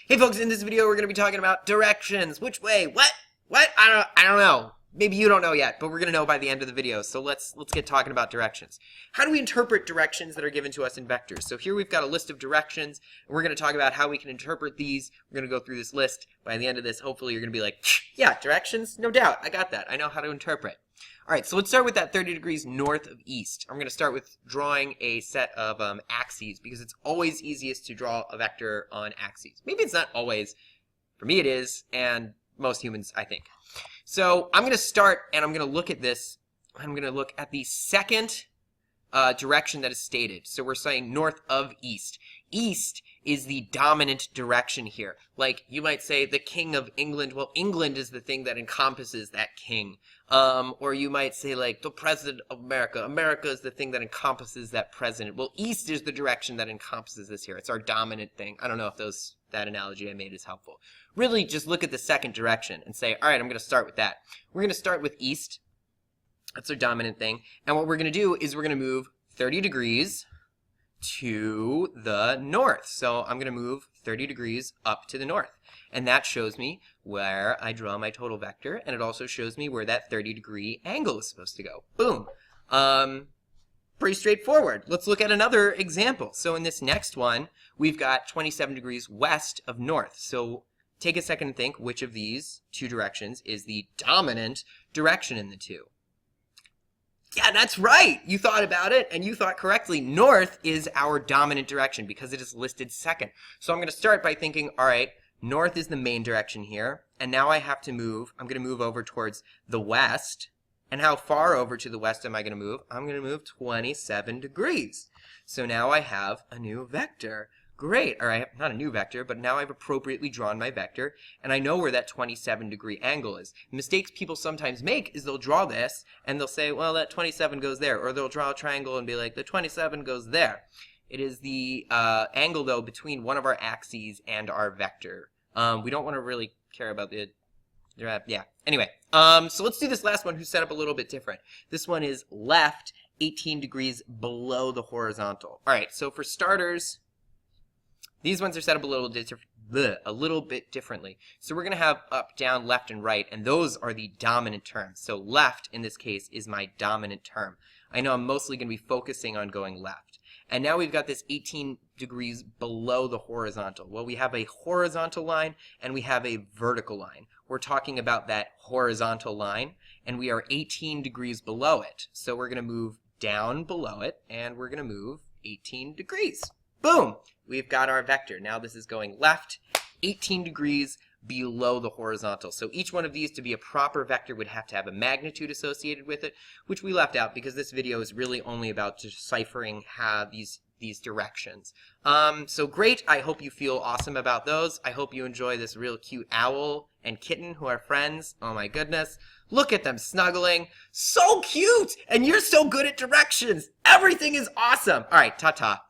Hey folks, in this video we're going to be talking about directions. Which way? What? What? I don't know. Maybe you don't know yet, but we're going to know by the end of the video. So let's get talking about directions. How do we interpret directions that are given to us in vectors? So here we've got a list of directions, and we're going to talk about how we can interpret these. We're going to go through this list. By the end of this, hopefully you're going to be like, yeah, directions? No doubt. I got that. I know how to interpret. All right, so let's start with that 30 degrees north of east. I'm going to start with drawing a set of axes because it's always easiest to draw a vector on axes. Maybe it's not always. For me it is, and most humans, I think. So I'm going to start, and I'm going to look at this. I'm going to look at the second direction that is stated. So we're saying north of east. East is the dominant direction here. Like you might say the king of England. Well, England is the thing that encompasses that king. Or you might say like the president of America. America is the thing that encompasses that president. Well, east is the direction that encompasses this here. It's our dominant thing. I don't know if that analogy I made is helpful. Really, just look at the second direction and say, all right, I'm going to start with that. We're going to start with east. That's our dominant thing. And what we're going to do is we're going to move 30 degrees to the north. So I'm going to move 30 degrees up to the north. And that shows me where I draw my total vector. And it also shows me where that 30-degree angle is supposed to go. Boom. Pretty straightforward. Let's look at another example. So in this next one, we've got 27 degrees west of north. So take a second and think which of these two directions is the dominant direction in the two. Yeah, that's right. You thought about it, and you thought correctly. North is our dominant direction because it is listed second. So I'm going to start by thinking, all right, north is the main direction here. And now I have to move. I'm going to move over towards the west. And how far over to the west am I going to move? I'm going to move 27 degrees. So now I have a new vector. Great. All right, not a new vector, but now I've appropriately drawn my vector, and I know where that 27-degree angle is. Mistakes people sometimes make is they'll draw this, and they'll say, well, that 27 goes there. Or they'll draw a triangle and be like, the 27 goes there. It is the angle, though, between one of our axes and our vector. We don't want to really care about the... yeah. Anyway, so let's do this last one who's set up a little bit different. This one is left 18 degrees below the horizontal. All right, so for starters... these ones are set up a little bit differently. So we're going to have up, down, left, and right, and those are the dominant terms. So left, in this case, is my dominant term. I know I'm mostly going to be focusing on going left. And now we've got this 18 degrees below the horizontal. Well, we have a horizontal line, and we have a vertical line. We're talking about that horizontal line, and we are 18 degrees below it. So we're going to move down below it, and we're going to move 18 degrees. Boom! We've got our vector. Now this is going left, 18 degrees below the horizontal. So each one of these to be a proper vector would have to have a magnitude associated with it, which we left out because this video is really only about deciphering how these directions. So great. I hope you feel awesome about those. I hope you enjoy this real cute owl and kitten who are friends. Oh my goodness. Look at them snuggling. So cute! And you're so good at directions. Everything is awesome. All right, ta-ta.